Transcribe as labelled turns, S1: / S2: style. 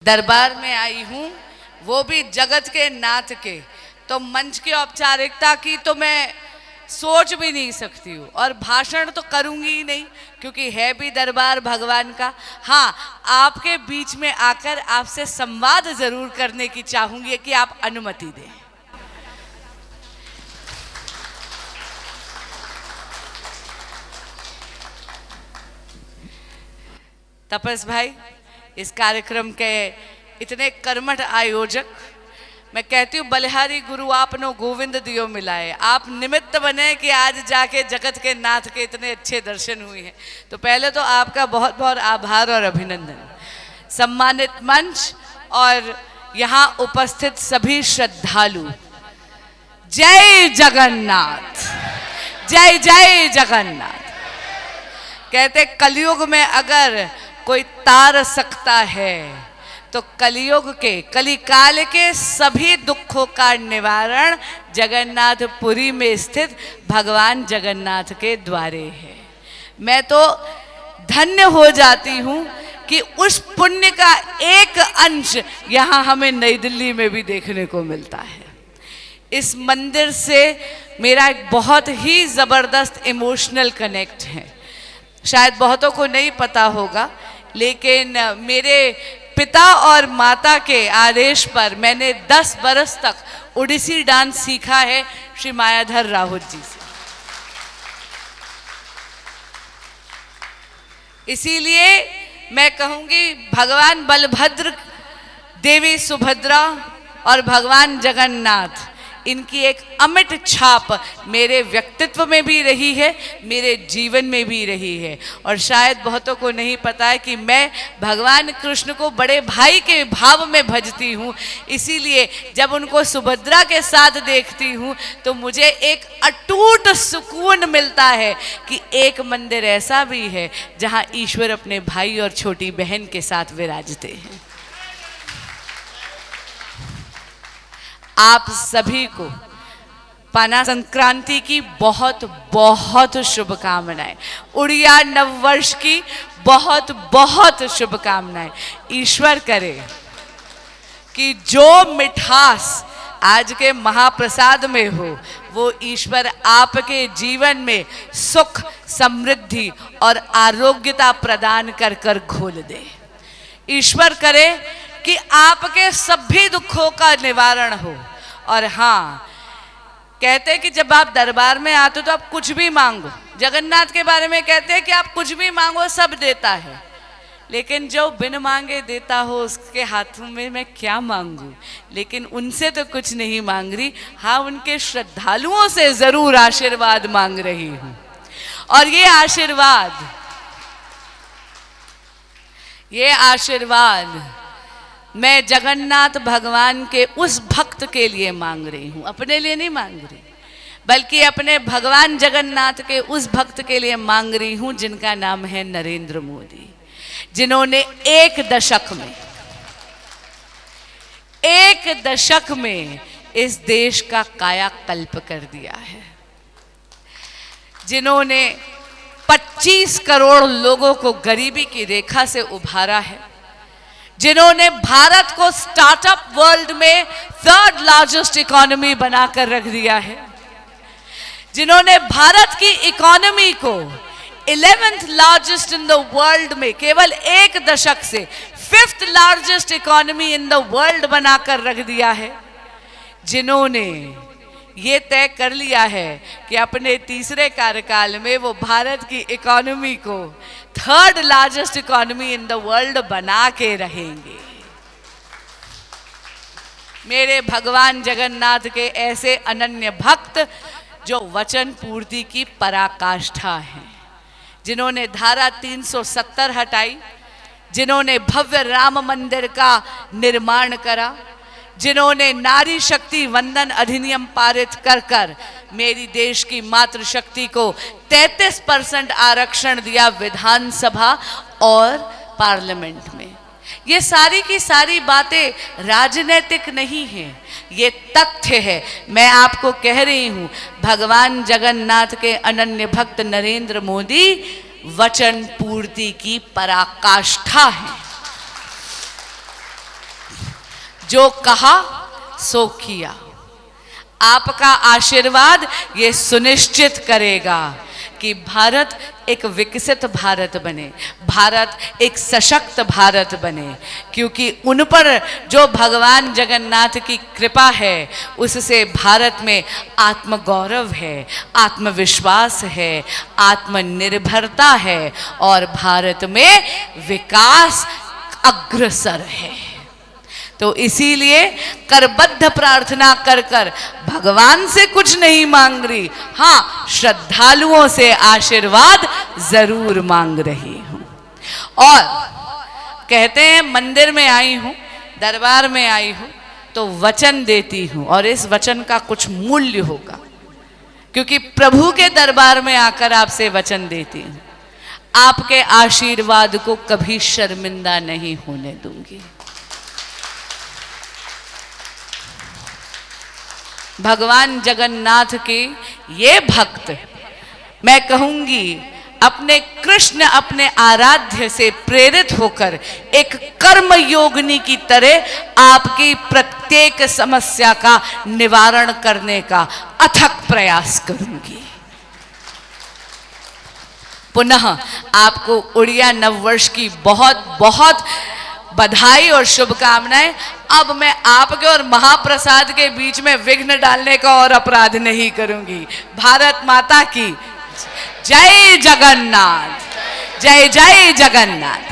S1: दरबार में आई हूँ, वो भी जगत के नाथ के, तो मंच की औपचारिकता की तो मैं सोच भी नहीं सकती हूँ और भाषण तो करूँगी ही नहीं, क्योंकि है भी दरबार भगवान का। हाँ, आपके बीच में आकर आपसे संवाद जरूर करने की चाहूँगी कि आप अनुमति दें। तपस भाई, इस कार्यक्रम के इतने कर्मठ आयोजक, मैं कहती हूँ बलिहारी गुरु आपनो गोविंद दियो मिलाए, आप निमित्त बने कि आज जाके जगत के नाथ के इतने अच्छे दर्शन हुए हैं। तो पहले तो आपका बहुत बहुत आभार और अभिनंदन। सम्मानित मंच और यहाँ उपस्थित सभी श्रद्धालु, जय जगन्नाथ, जय जय जगन्नाथ। कहते कलयुग में अगर कोई तार सकता है तो कलियुग के, कलिकाल के सभी दुखों का निवारण जगन्नाथपुरी में स्थित भगवान जगन्नाथ के द्वारे है। मैं तो धन्य हो जाती हूँ कि उस पुण्य का एक अंश यहाँ हमें नई दिल्ली में भी देखने को मिलता है। इस मंदिर से मेरा एक बहुत ही ज़बरदस्त इमोशनल कनेक्ट है। शायद बहुतों को नहीं पता होगा, लेकिन मेरे पिता और माता के आदेश पर मैंने 10 बरस तक ओडिसी डांस सीखा है श्री मायाधर राउत जी से। इसीलिए मैं कहूँगी भगवान बलभद्र, देवी सुभद्रा और भगवान जगन्नाथ, इनकी एक अमिट छाप मेरे व्यक्तित्व में भी रही है, मेरे जीवन में भी रही है। और शायद बहुतों को नहीं पता है कि मैं भगवान कृष्ण को बड़े भाई के भाव में भजती हूँ। इसीलिए जब उनको सुभद्रा के साथ देखती हूँ तो मुझे एक अटूट सुकून मिलता है कि एक मंदिर ऐसा भी है जहाँ ईश्वर अपने भाई और छोटी बहन के साथ विराजते हैं। आप सभी को पाना संक्रांति की बहुत बहुत शुभकामनाएं, उड़िया नववर्ष की बहुत बहुत शुभकामनाएं। ईश्वर करे कि जो मिठास आज के महाप्रसाद में हो वो ईश्वर आपके जीवन में सुख, समृद्धि और आरोग्यता प्रदान कर कर घोल दे। ईश्वर करे कि आपके सभी दुखों का निवारण हो। और हाँ, कहते हैं कि जब आप दरबार में आते हो तो आप कुछ भी मांगो। जगन्नाथ के बारे में कहते हैं कि आप कुछ भी मांगो सब देता है, लेकिन जो बिन मांगे देता हो उसके हाथों में मैं क्या मांगू। लेकिन उनसे तो कुछ नहीं मांग रही, हाँ उनके श्रद्धालुओं से जरूर आशीर्वाद मांग रही हूँ। और ये आशीर्वाद मैं जगन्नाथ भगवान के उस भक्त के लिए मांग रही हूँ, अपने लिए नहीं मांग रही, बल्कि अपने भगवान जगन्नाथ के उस भक्त के लिए मांग रही हूँ जिनका नाम है नरेंद्र मोदी, जिन्होंने एक दशक में इस देश का कायाकल्प कर दिया है, जिन्होंने 25 करोड़ लोगों को गरीबी की रेखा से उभारा है, जिन्होंने भारत को स्टार्टअप वर्ल्ड में 3rd लार्जेस्ट इकोनॉमी बनाकर रख दिया है, जिन्होंने भारत की इकोनॉमी को 11th largest in the world में केवल एक दशक से 5th largest economy in the world बनाकर रख दिया है, जिन्होंने ये तय कर लिया है कि अपने तीसरे कार्यकाल में वो भारत की इकोनॉमी को 3rd largest economy in the world बना के रहेंगे। मेरे भगवान जगन्नाथ के ऐसे अनन्य भक्त जो वचन पूर्ति की पराकाष्ठा हैं, जिन्होंने धारा 370 हटाई, जिन्होंने भव्य राम मंदिर का निर्माण करा, जिन्होंने नारी शक्ति वंदन अधिनियम पारित कर कर मेरी देश की मातृशक्ति को 33% आरक्षण दिया विधानसभा और पार्लियामेंट में। ये सारी की सारी बातें राजनीतिक नहीं हैं, ये तथ्य है। मैं आपको कह रही हूँ भगवान जगन्नाथ के अनन्य भक्त नरेंद्र मोदी वचन पूर्ति की पराकाष्ठा है। जो कहा सो किया। आपका आशीर्वाद ये सुनिश्चित करेगा कि भारत एक विकसित भारत बने, भारत एक सशक्त भारत बने, क्योंकि उन पर जो भगवान जगन्नाथ की कृपा है उससे भारत में आत्मगौरव है, आत्मविश्वास है, आत्मनिर्भरता है और भारत में विकास अग्रसर है। तो इसीलिए करबद्ध प्रार्थना कर कर भगवान से कुछ नहीं मांग रही, हाँ श्रद्धालुओं से आशीर्वाद जरूर मांग रही हूं। और कहते हैं मंदिर में आई हूं, दरबार में आई हूं तो वचन देती हूं और इस वचन का कुछ मूल्य होगा, क्योंकि प्रभु के दरबार में आकर आपसे वचन देती हूं, आपके आशीर्वाद को कभी शर्मिंदा नहीं होने दूंगी। भगवान जगन्नाथ के ये भक्त, मैं कहूंगी अपने कृष्ण, अपने आराध्य से प्रेरित होकर एक कर्म योगिनी की तरह आपकी प्रत्येक समस्या का निवारण करने का अथक प्रयास करूंगी। पुनः आपको उड़िया नववर्ष की बहुत बहुत बधाई और शुभकामनाएं। अब मैं आपके और महाप्रसाद के बीच में विघ्न डालने का और अपराध नहीं करूंगी। भारत माता की जय जगन्नाथ, जय जय जगन्नाथ।